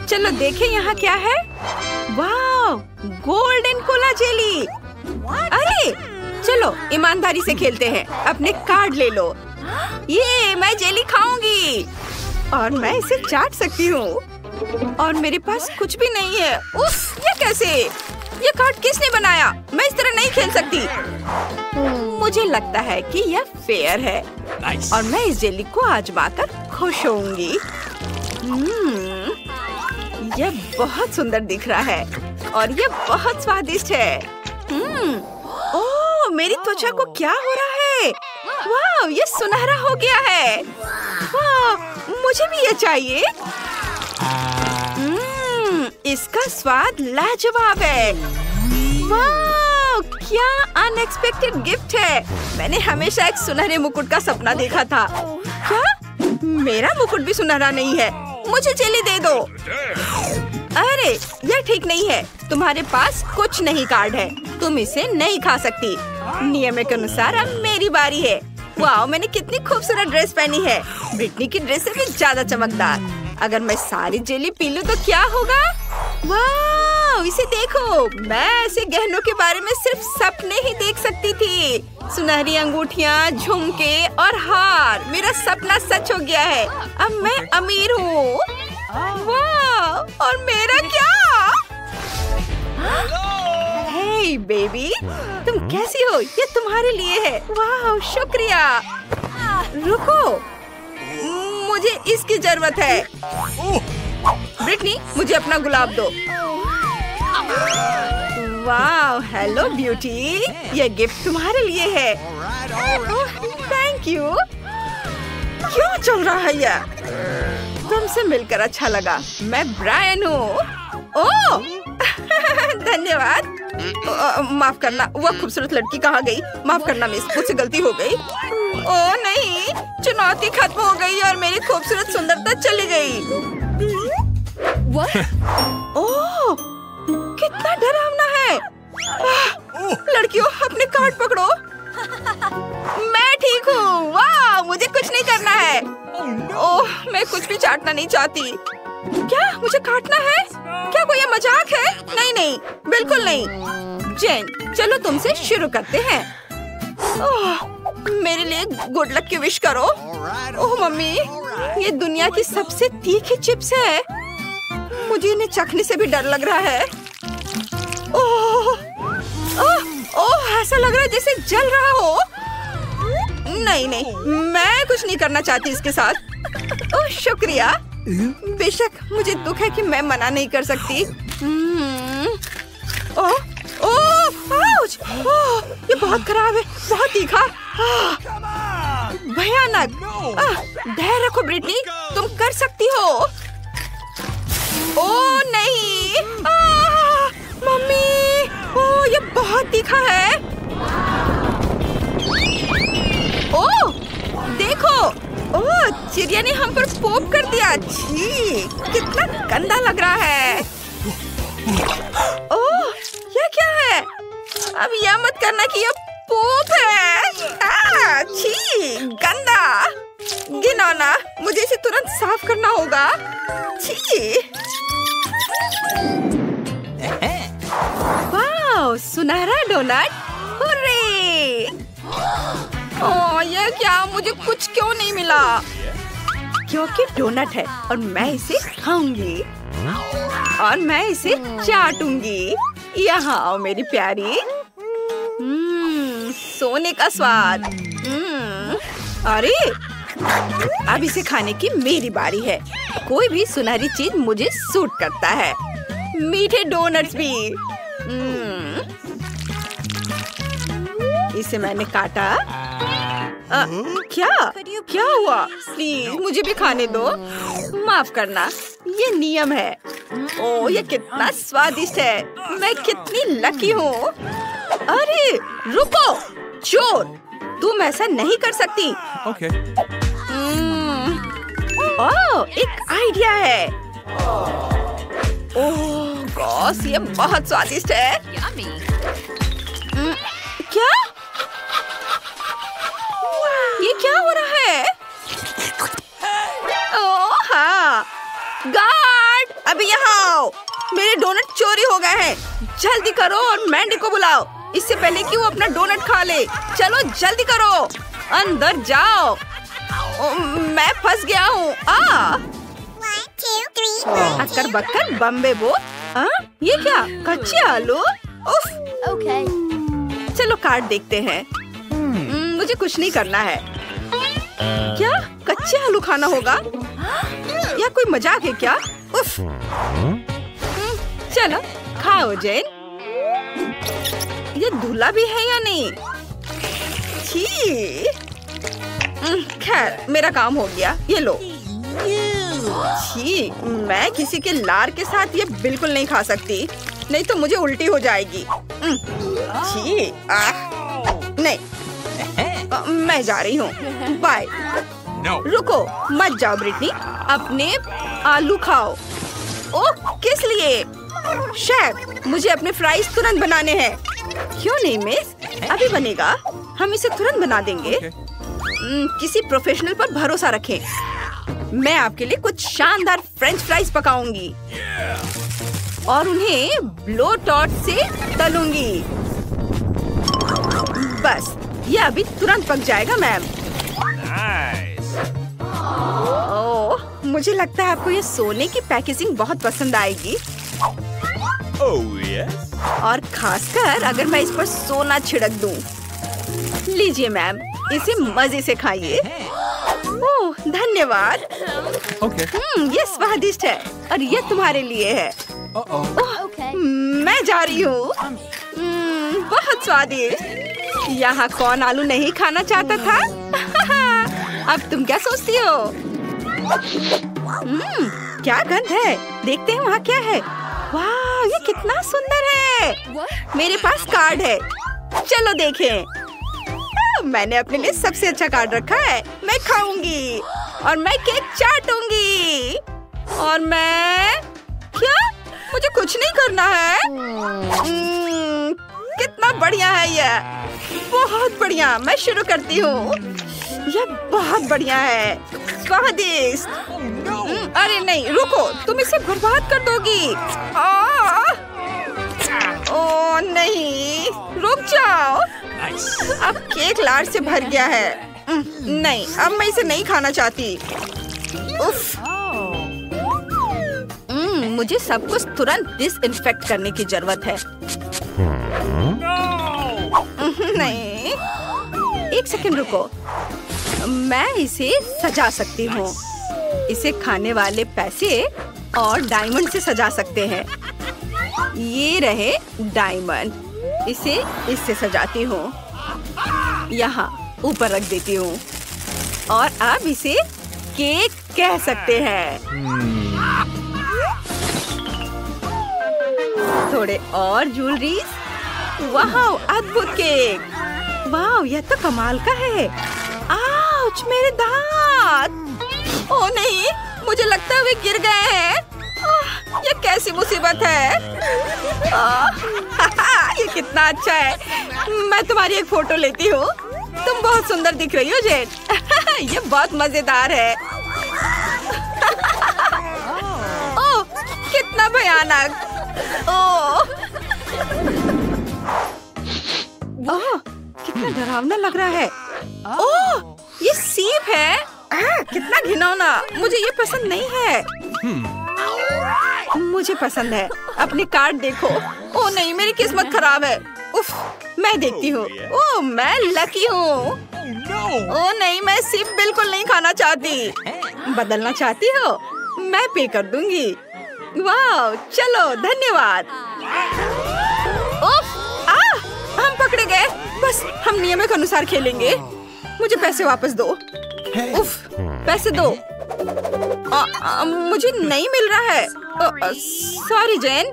चलो देखें यहाँ क्या है। वाह, गोल्डन कोला जेली। अरे चलो ईमानदारी से खेलते हैं। अपने कार्ड ले लो। ये मैं जेली खाऊंगी और मैं इसे चाट सकती हूँ। और मेरे पास कुछ भी नहीं है। उफ, ये कैसे? ये कार्ड किसने बनाया? मैं इस तरह नहीं खेल सकती। मुझे लगता है कि यह फेयर है। और मैं इस जेली को आजमाकर खुश होंगी। यह बहुत सुंदर दिख रहा है और यह बहुत स्वादिष्ट है। ओह, मेरी त्वचा को क्या हो रहा है? वाह, ये सुनहरा हो गया है। वाह, मुझे भी ये चाहिए। इसका स्वाद लाजवाब है। वाह, क्या अनएक्सपेक्टेड गिफ्ट है। मैंने हमेशा एक सुनहरे मुकुट का सपना देखा था। क्या? मेरा मुकुट भी सुनहरा नहीं है। मुझे जेली दे दो। अरे, यह ठीक नहीं है। तुम्हारे पास कुछ नहीं कार्ड है। तुम इसे नहीं खा सकती। नियम के अनुसार अब मेरी बारी है। वाह, मैंने कितनी खूबसूरत ड्रेस पहनी है। ब्रिटनी की ड्रेस से भी ज्यादा चमकदार। अगर मैं सारी जेली पी लूं तो क्या होगा? वाह, इसे देखो। मैं ऐसे गहनों के बारे में सिर्फ सपने ही देख सकती थी। सुनहरी अंगूठियाँ, झुमके और हार। मेरा सपना सच हो गया है। अब मैं अमीर हूँ। वाह, और मेरा क्या? हे बेबी, तुम कैसी हो? ये तुम्हारे लिए है। वाह, शुक्रिया। रुको, मुझे इसकी जरूरत है। ब्रिटनी, मुझे अपना गुलाब दो। वाह, हेलो ब्यूटी, ये गिफ्ट तुम्हारे लिए है। Thank you. क्यों चल रहा है यह? तुमसे मिलकर अच्छा लगा। मैं ब्रायन हूँ। ओह, धन्यवाद। माफ करना, वह खूबसूरत लड़की कहाँ गई? माफ करना मिस, मुझसे गलती हो गई। ओह नहीं, चुनौती खत्म हो गई और मेरी खूबसूरत सुंदरता चली गई। ओह, कितना डरावना है। लड़कियों, अपने कार्ड पकड़ो। मैं ठीक हूँ। वाह, मुझे कुछ नहीं करना है। ओह, मैं कुछ भी चाटना नहीं चाहती। क्या मुझे काटना है? क्या कोई मजाक है? नहीं नहीं, बिल्कुल नहीं। जेन, चलो तुमसे शुरू करते हैं। ओह, मेरे लिए गुड लक की विश करो। ओह मम्मी, ये दुनिया की सबसे तीखी चिप्स है। मुझे इन्हें चखने से भी डर लग रहा है। ओह, ओह, ऐसा लग रहा है जैसे जल रहा हो। नहीं नहीं, मैं कुछ नहीं करना चाहती इसके साथ। ओह शुक्रिया। बेशक मुझे दुख है कि मैं मना नहीं कर सकती। ओह, ओह, आउच! ओह, ये बहुत खराब है, बहुत तीखा, भयानक। धैर्य रखो ब्रिटनी, तुम कर सकती हो। ओह नहीं, मम्मी, ओह ये बहुत तीखा है। ओह देखो, ओह चिड़िया ने हम पर पोप कर दिया। छी, कितना गंदा लग रहा है। ओह ये क्या है? अब यह मत करना कि यह पोप है। छी, गंदा, घिनौना। मुझे इसे तुरंत साफ करना होगा। छी। वाह, सुनहरा डोनट। हुर्रे! ओह ये क्या? मुझे कुछ क्यों नहीं मिला? क्योंकि डोनट है और मैं इसे खाऊंगी और मैं इसे चाटूंगी। यहाँ आओ मेरी प्यारी। सोने का स्वाद। अरे अब इसे खाने की मेरी बारी है। कोई भी सुनहरी चीज मुझे सूट करता है, मीठे डोनट्स भी। इसे मैंने काटा। क्या हुआ? प्लीज मुझे भी खाने दो। माफ करना, ये नियम है। ओह ये कितना स्वादिष्ट है। मैं कितनी लकी हूँ। अरे रुको, चोर, तुम ऐसा नहीं कर सकती। Okay. ओह एक आइडिया है। ओह गॉस, ये बहुत स्वादिष्ट है। क्या? ये क्या हो रहा है? ओह हाँ, गार्ड, अभी यहाँ आओ, मेरे डोनट चोरी हो गए हैं। जल्दी करो और मैंडी को बुलाओ, इससे पहले कि वो अपना डोनट खा ले। चलो जल्दी करो, अंदर जाओ। मैं फंस गया हूँ। अक्कर बक्कर बम्बे बो। ये क्या, कच्चे आलू? उफ। चलो कार्ड देखते हैं। मुझे कुछ नहीं करना है। क्या कच्चे आलू खाना होगा? या कोई मजाक है क्या? उफ। चलो खाओ जेन। ये धुला भी है या नहीं? छी। खैर मेरा काम हो गया, ये लो। छी, मैं किसी के लार के साथ ये बिल्कुल नहीं खा सकती, नहीं तो मुझे उल्टी हो जाएगी। छी, नहीं, मैं जा रही हूँ, बाय। रुको, मत जाओ ब्रिटनी, अपने आलू खाओ। ओह, किस लिए? शेफ, मुझे अपने फ्राइज तुरंत बनाने हैं। क्यों नहीं मिस, अभी बनेगा, हम इसे तुरंत बना देंगे। किसी प्रोफेशनल पर भरोसा रखें। मैं आपके लिए कुछ शानदार फ्रेंच फ्राइज पकाऊंगी और उन्हें ब्लो टॉर्च से तलूंगी। बस, ये अभी तुरंत पक जाएगा मैम। ओह, मुझे लगता है आपको ये सोने की पैकेजिंग बहुत पसंद आएगी। और खासकर अगर मैं इस पर सोना छिड़क दूं। लीजिए मैम, इसे मजे से खाइए। ओह, धन्यवाद। ये स्वादिष्ट है और ये तुम्हारे लिए है। मैं जा रही हूँ। बहुत स्वादिष्ट। यहाँ कौन आलू नहीं खाना चाहता था? अब तुम क्या सोचती हो? क्या गंध है, देखते हैं वहाँ क्या है। वाह, ये कितना सुंदर है। मेरे पास कार्ड है, चलो देखें। मैंने अपने लिए सबसे अच्छा कार्ड रखा है। मैं खाऊंगी और मैं केक चाटूंगी। और मैं क्या, मुझे कुछ नहीं करना है। कितना बढ़िया है ये, बहुत बढ़िया। मैं शुरू करती हूँ। यह बहुत बढ़िया है, स्वादिष्ट। अरे नहीं, रुको, तुम इसे बर्बाद कर दोगी। ओह नहीं, रुक जाओ। अब केक लार से भर गया है। नहीं, अब मैं इसे नहीं खाना चाहती। उफ। मुझे सब कुछ तुरंत डिसइंफेक्ट करने की जरूरत है। नहीं, एक सेकंड रुको, मैं इसे सजा सकती हूँ। इसे खाने वाले पैसे और डायमंड से सजा सकते हैं। ये रहे डायमंड, इसे इससे सजाती हूँ, यहाँ ऊपर रख देती हूँ और अब इसे केक कह सकते हैं। थोड़े और ज्वेलरीज। वाह, अद्भुत केक। वाह, यह तो कमाल का है। आउच, मेरे दांत। ओह नहीं, मुझे लगता है वे गिर गए हैं। ये कैसी मुसीबत है। ये कितना अच्छा है। मैं तुम्हारी एक फोटो लेती हूँ। तुम बहुत सुंदर दिख रही हो जेन। ये बहुत मजेदार है। ओह, कितना भयानक। ओह, कितना डरावना लग रहा है। ओह, ये सीप है। कितना घिनौना, मुझे ये पसंद नहीं है। मुझे पसंद है। अपनी कार्ड देखो। ओह नहीं, मेरी किस्मत खराब है। उफ, मैं देखती हूँ। ओह, मैं लकी हूँ। ओह नहीं, मैं सिर्फ बिल्कुल नहीं खाना चाहती। बदलना चाहती हो? मैं पे कर दूंगी। वाह, चलो धन्यवाद। उफ, हम पकड़े गए। बस हम नियमों के अनुसार खेलेंगे। मुझे पैसे वापस दो। उफ, पैसे दो। मुझे नहीं मिल रहा है। सॉरी जेन।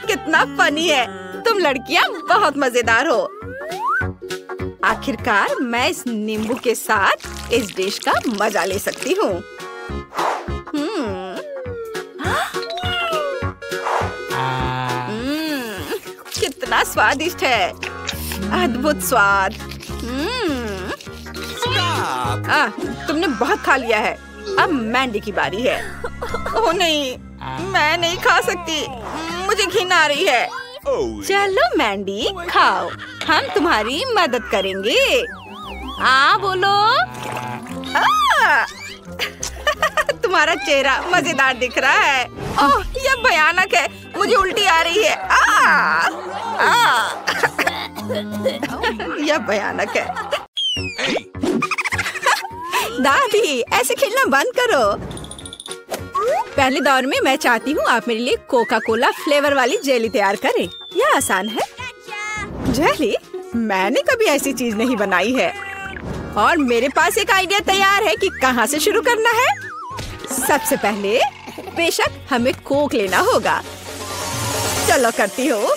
कितना फनी है। तुम लड़कियां बहुत मजेदार हो। आखिरकार मैं इस नींबू के साथ इस डिश का मजा ले सकती हूँ। कितना स्वादिष्ट है। अद्भुत स्वाद। तुमने बहुत खा लिया है। अब मैंडी की बारी है। ओह नहीं, मैं नहीं खा सकती, मुझे घिन आ रही है। चलो मैंडी खाओ, हम तुम्हारी मदद करेंगे। बोलो। तुम्हारा चेहरा मजेदार दिख रहा है। ओह, यह भयानक है, मुझे उल्टी आ रही है। यह भयानक है। दादी, ऐसे खेलना बंद करो। पहले दौर में मैं चाहती हूँ आप मेरे लिए कोका कोला फ्लेवर वाली जेली तैयार करें। यह आसान है। जेली? मैंने कभी ऐसी चीज नहीं बनाई है। और मेरे पास एक आइडिया तैयार है कि कहाँ से शुरू करना है। सबसे पहले बेशक हमें कोक लेना होगा। चलो करती हूँ।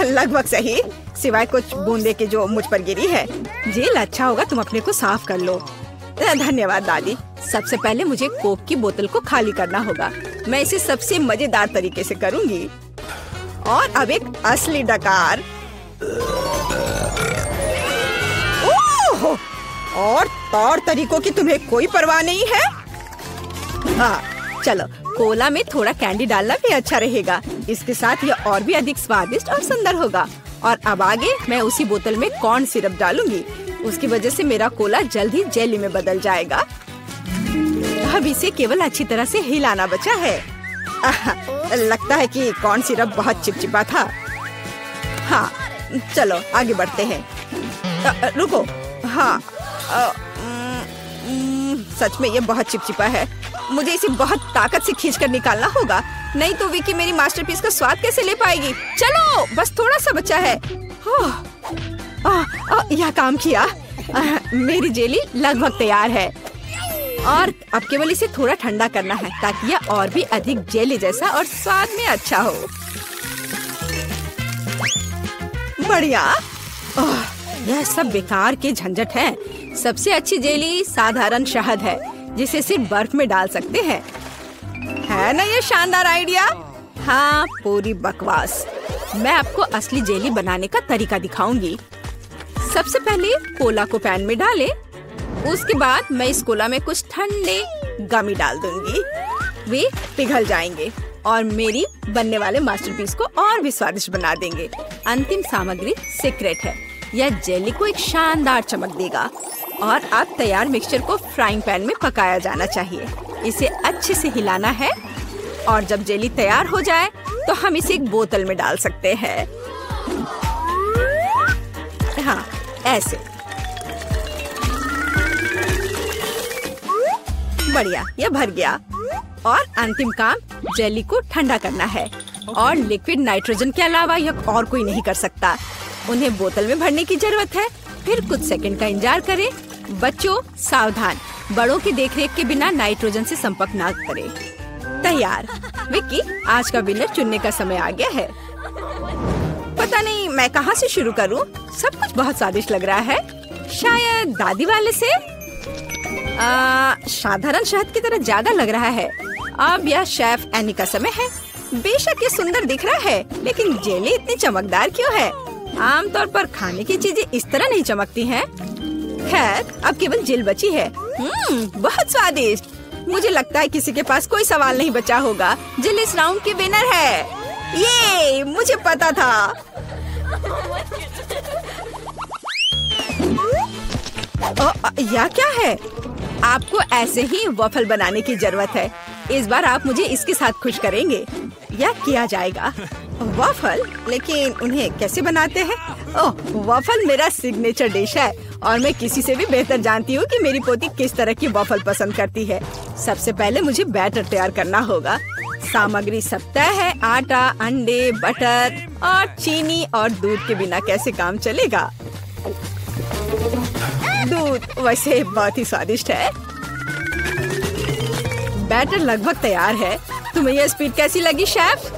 लगभग सही, सिवाय कुछ बूंदे के जो मुझ पर गिरी है। जेल अच्छा होगा, तुम अपने को साफ कर लो। धन्यवाद दादी। सबसे पहले मुझे कोक की बोतल को खाली करना होगा। मैं इसे सबसे मजेदार तरीके से करूंगी। और अब एक असली डकार। ओह! और तौर तरीकों की तुम्हें कोई परवाह नहीं है? चलो, कोला में थोड़ा कैंडी डालना भी अच्छा रहेगा। इसके साथ यह और भी अधिक स्वादिष्ट और सुंदर होगा। और अब आगे मैं उसी बोतल में कॉर्न सिरप डालूंगी। उसकी वजह से मेरा कोला जल्द ही जेली में बदल जाएगा। अब इसे केवल अच्छी तरह से हिलाना बचा है। लगता है कि कॉर्न सिरप बहुत चिपचिपा था। हाँ, चलो आगे बढ़ते हैं। रुको। हाँ, सच में ये बहुत चिपचिपा है। मुझे इसे बहुत ताकत से खींचकर निकालना होगा, नहीं तो विकी मेरी मास्टरपीस का स्वाद कैसे ले पाएगी। चलो, बस थोड़ा सा बचा है। यह काम किया। मेरी जेली लगभग तैयार है। और अब केवल इसे थोड़ा ठंडा करना है ताकि यह और भी अधिक जेली जैसा और स्वाद में अच्छा हो। बढ़िया। यह सब बेकार के झंझट है। सबसे अच्छी जेली साधारण शहद है, जिसे सिर्फ बर्फ में डाल सकते हैं। है ना ये शानदार आइडिया? हाँ, पूरी बकवास। मैं आपको असली जेली बनाने का तरीका दिखाऊंगी। सबसे पहले कोला को पैन में डालें। उसके बाद मैं इस कोला में कुछ ठंडे गमी डाल दूंगी। वे पिघल जाएंगे और मेरी बनने वाले मास्टरपीस को और भी स्वादिष्ट बना देंगे। अंतिम सामग्री सीक्रेट है। यह जेली को एक शानदार चमक देगा। और अब तैयार मिक्सचर को फ्राइंग पैन में पकाया जाना चाहिए। इसे अच्छे से हिलाना है। और जब जेली तैयार हो जाए तो हम इसे एक बोतल में डाल सकते हैं। हाँ, ऐसे। बढ़िया, यह भर गया। और अंतिम काम जेली को ठंडा करना है। और लिक्विड नाइट्रोजन के अलावा यह और कोई नहीं कर सकता। उन्हें बोतल में भरने की जरूरत है। फिर कुछ सेकंड का इंतजार करें। बच्चों सावधान, बड़ों की देखरेख के बिना नाइट्रोजन से संपर्क ना करें। तैयार। विक्की, आज का विनर चुनने का समय आ गया है। पता नहीं मैं कहाँ से शुरू करूँ। सब कुछ बहुत स्वादिष्ट लग रहा है। शायद दादी वाले से। साधारण शहद की तरह ज्यादा लग रहा है। अब यह शेफ एनी का समय है। बेशक ये सुंदर दिख रहा है, लेकिन जेली इतनी चमकदार क्यों है? आमतौर पर खाने की चीजें इस तरह नहीं चमकती हैं। खैर, अब केवल जेल बची है। बहुत स्वादिष्ट। मुझे लगता है किसी के पास कोई सवाल नहीं बचा होगा। जेल इस राउंड की विनर है। ये मुझे पता था। यह क्या है? आपको ऐसे ही वॉफल बनाने की जरूरत है। इस बार आप मुझे इसके साथ खुश करेंगे। यह किया जाएगा। वॉफल? लेकिन उन्हें कैसे बनाते हैं? ओह, वॉफल मेरा सिग्नेचर डिश है और मैं किसी से भी बेहतर जानती हूँ कि मेरी पोती किस तरह की वॉफल पसंद करती है। सबसे पहले मुझे बैटर तैयार करना होगा। सामग्री सब तय है। आटा, अंडे, बटर और चीनी और दूध के बिना कैसे काम चलेगा? दूध वैसे बहुत ही स्वादिष्ट है। बैटर लगभग तैयार है। तुम्हें यह स्पीड कैसी लगी शेफ?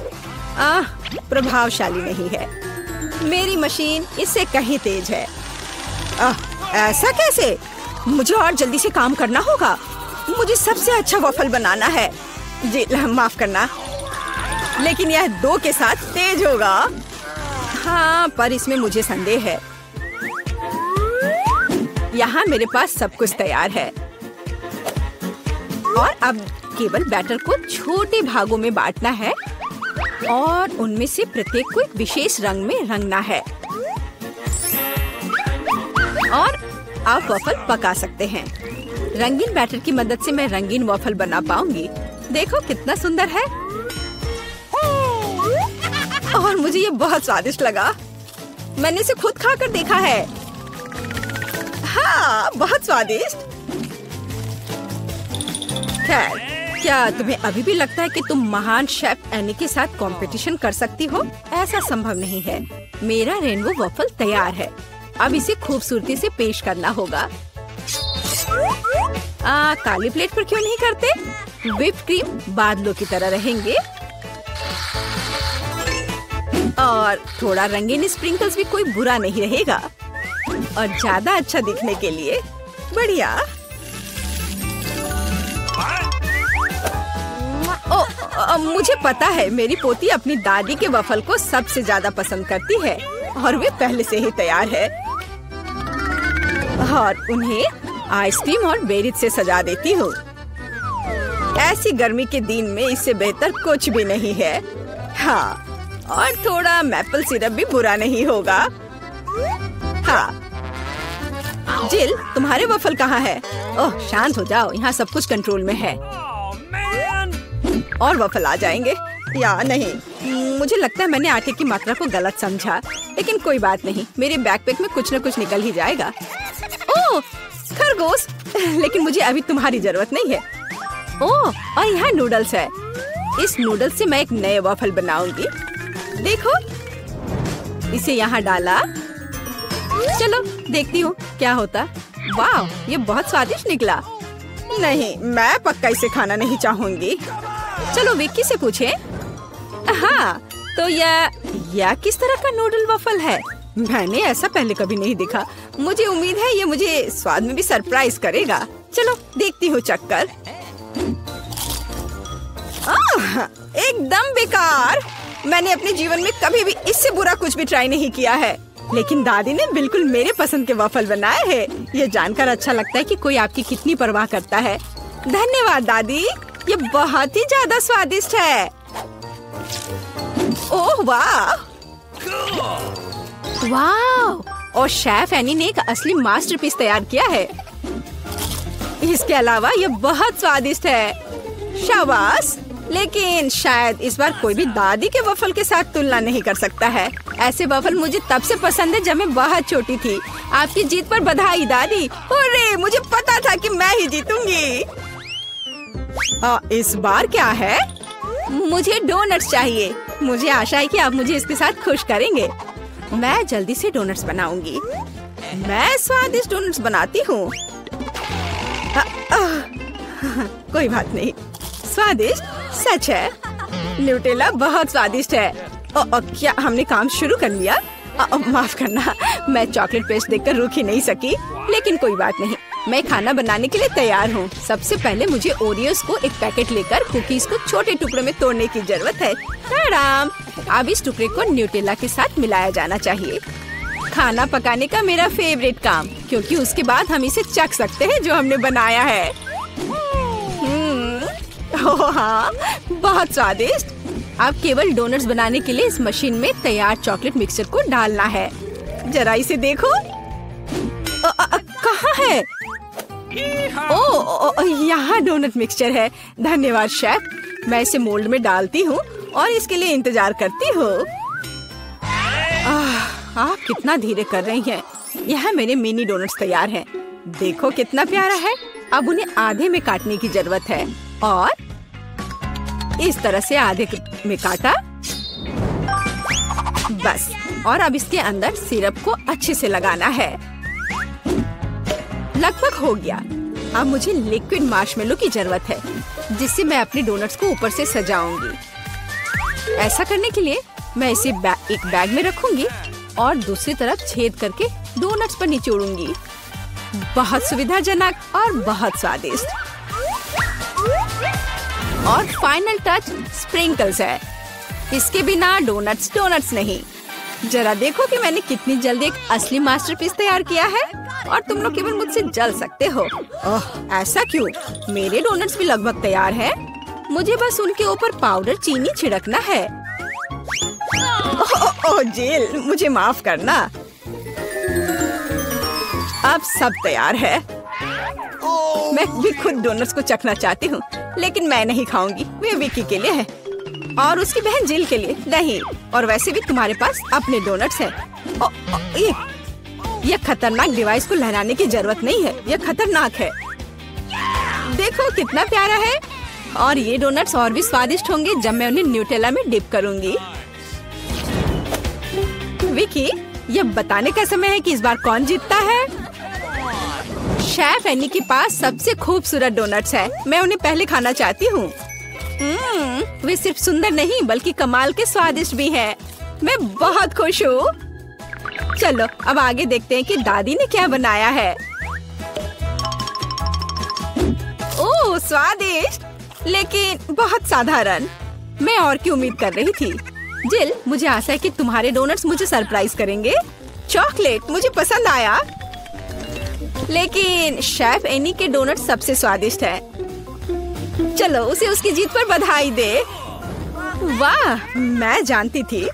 प्रभावशाली नहीं है। मेरी मशीन इससे कहीं तेज है। ऐसा कैसे? मुझे और जल्दी से काम करना होगा। मुझे सबसे अच्छा वॉफल बनाना है। जी माफ करना, लेकिन यह 2 के साथ तेज होगा। हाँ, पर इसमें मुझे संदेह है। यहाँ मेरे पास सब कुछ तैयार है। और अब केवल बैटर को छोटे भागों में बांटना है और उनमें से प्रत्येक को एक विशेष रंग में रंगना है। और आप वॉफल पका सकते हैं। रंगीन बैटर की मदद से मैं रंगीन वॉफल बना पाऊंगी। देखो कितना सुंदर है और मुझे ये बहुत स्वादिष्ट लगा। मैंने इसे खुद खाकर देखा है। हाँ, बहुत स्वादिष्ट। खैर, क्या तुम्हें अभी भी लगता है कि तुम महान शेफ एनी के साथ कंपटीशन कर सकती हो? ऐसा संभव नहीं है। मेरा रेनबो वॉफल तैयार है। अब इसे खूबसूरती से पेश करना होगा। काली प्लेट पर क्यों नहीं करते? व्हिप्ड क्रीम बादलों की तरह रहेंगे और थोड़ा रंगीन स्प्रिंकल्स भी कोई बुरा नहीं रहेगा और ज्यादा अच्छा दिखने के लिए बढ़िया। मुझे पता है मेरी पोती अपनी दादी के वफल को सबसे ज्यादा पसंद करती है और वे पहले से ही तैयार है और उन्हें आइसक्रीम और बेरीज से सजा देती हूँ। ऐसी गर्मी के दिन में इससे बेहतर कुछ भी नहीं है। हाँ, और थोड़ा मैपल सिरप भी बुरा नहीं होगा। हाँ, जिल, तुम्हारे वफल कहाँ है? ओह, शांत हो जाओ, यहाँ सब कुछ कंट्रोल में है। और वफल आ जाएंगे या नहीं? मुझे लगता है मैंने आटे की मात्रा को गलत समझा, लेकिन कोई बात नहीं, मेरे बैकपैक में कुछ न कुछ निकल ही जाएगा। ओह, खरगोश, लेकिन मुझे अभी तुम्हारी जरूरत नहीं है। ओह, और यहाँ नूडल्स है। इस नूडल्स से मैं एक नए वॉफल बनाऊंगी। देखो, इसे यहाँ डाला। चलो देखती हूँ क्या होता। वाह, ये बहुत स्वादिष्ट निकला। नहीं, मैं पक्का इसे खाना नहीं चाहूंगी। चलो विक्की से पूछे। हाँ, तो यह किस तरह का नूडल वॉफल है? मैंने ऐसा पहले कभी नहीं देखा। मुझे उम्मीद है ये मुझे स्वाद में भी सरप्राइज करेगा। चलो देखती हूँ चक्कर। एकदम बेकार। मैंने अपने जीवन में कभी भी इससे बुरा कुछ भी ट्राई नहीं किया है, लेकिन दादी ने बिल्कुल मेरे पसंद के वॉफल बनाए हैं। ये जानकर अच्छा लगता है कि कोई आपकी कितनी परवाह करता है। धन्यवाद दादी, ये बहुत ही ज्यादा स्वादिष्ट है। ओह वाह, वाह! और शेफ एनी ने एक असली मास्टरपीस तैयार किया है। इसके अलावा ये बहुत स्वादिष्ट है। शाबाश! लेकिन शायद इस बार कोई भी दादी के वफल के साथ तुलना नहीं कर सकता है। ऐसे वफल मुझे तब से पसंद है जब मैं बहुत छोटी थी। आपकी जीत पर बधाई दादी। अरे, मुझे पता था कि मैं ही जीतूंगी। इस बार क्या है? मुझे डोनट्स चाहिए। मुझे आशा है कि आप मुझे इसके साथ खुश करेंगे। मैं जल्दी से डोनट्स बनाऊंगी। मैं स्वादिष्ट डोनट्स बनाती हूँ। कोई बात नहीं, स्वादिष्ट सच है। न्यूटेला बहुत स्वादिष्ट है। क्या हमने काम शुरू कर लिया? माफ करना, मैं चॉकलेट पेस्ट देखकर रुक ही नहीं सकी, लेकिन कोई बात नहीं, मैं खाना बनाने के लिए तैयार हूँ। सबसे पहले मुझे ओरियोस को एक पैकेट लेकर कुकीज को छोटे टुकड़ों में तोड़ने की जरूरत है। आराम। अब इस टुकड़े को न्यूटेला के साथ मिलाया जाना चाहिए। खाना पकाने का मेरा फेवरेट काम, क्योंकि उसके बाद हम इसे चख सकते हैं जो हमने बनाया है। ओह हाँ, बहुत स्वादिष्ट। अब केवल डोनट्स बनाने के लिए इस मशीन में तैयार चॉकलेट मिक्सचर को डालना है। जरा इसे देखो। कहाँ है? ओह, यहाँ डोनट मिक्सचर है। धन्यवाद शेफ। मैं इसे मोल्ड में डालती हूँ और इसके लिए इंतजार करती हूँ। आप कितना धीरे कर रही हैं। यहाँ मेरे मिनी डोनट्स तैयार हैं। देखो कितना प्यारा है। अब उन्हें आधे में काटने की जरूरत है और इस तरह से आधे में काटा। बस, और अब इसके अंदर सिरप को अच्छे से लगाना है। लगभग हो गया। अब मुझे लिक्विड मार्शमेलो की जरूरत है, जिससे मैं अपने डोनट्स को ऊपर से सजाऊंगी। ऐसा करने के लिए मैं इसे एक बैग में रखूंगी और दूसरी तरफ छेद करके डोनट्स पर निचोड़ूंगी। बहुत सुविधाजनक और बहुत स्वादिष्ट। और फाइनल टच स्प्रिंकल्स है। इसके बिना डोनट्स नहीं। जरा देखो कि मैंने कितनी जल्दी एक असली मास्टरपीस तैयार किया है। और तुम लोग केवल मुझसे जल सकते हो। ओह, ऐसा क्यों? मेरे डोनट्स भी लगभग तैयार हैं। मुझे बस उनके ऊपर पाउडर चीनी छिड़कना है। ओह जिल, मुझे माफ करना। अब सब तैयार है। मैं भी खुद डोनट्स को चखना चाहती हूँ, लेकिन मैं नहीं खाऊंगी। वे विकी के लिए है और उसकी बहन जिल के लिए नहीं। और वैसे भी तुम्हारे पास अपने डोनट्स हैं। ये खतरनाक डिवाइस को लहराने की जरूरत नहीं है। यह खतरनाक है। देखो कितना प्यारा है। और ये डोनट्स और भी स्वादिष्ट होंगे जब मैं उन्हें न्यूटेला में डिप करूंगी। विकी, ये बताने का समय है कि इस बार कौन जीतता है। शेफ एनी के पास सबसे खूबसूरत डोनट्स है। मैं उन्हें पहले खाना चाहती हूँ। वे सिर्फ सुंदर नहीं बल्कि कमाल के स्वादिष्ट भी हैं। मैं बहुत खुश हूँ। चलो अब आगे देखते हैं कि दादी ने क्या बनाया है। ओह स्वादिष्ट, लेकिन बहुत साधारण। मैं और की उम्मीद कर रही थी। जिल, मुझे आशा है कि तुम्हारे डोनट्स मुझे सरप्राइज करेंगे। चॉकलेट मुझे पसंद आया, लेकिन शेफ एनी के डोनट सबसे स्वादिष्ट है। चलो उसे उसकी जीत पर बधाई दे। वाह, मैं जानती थी।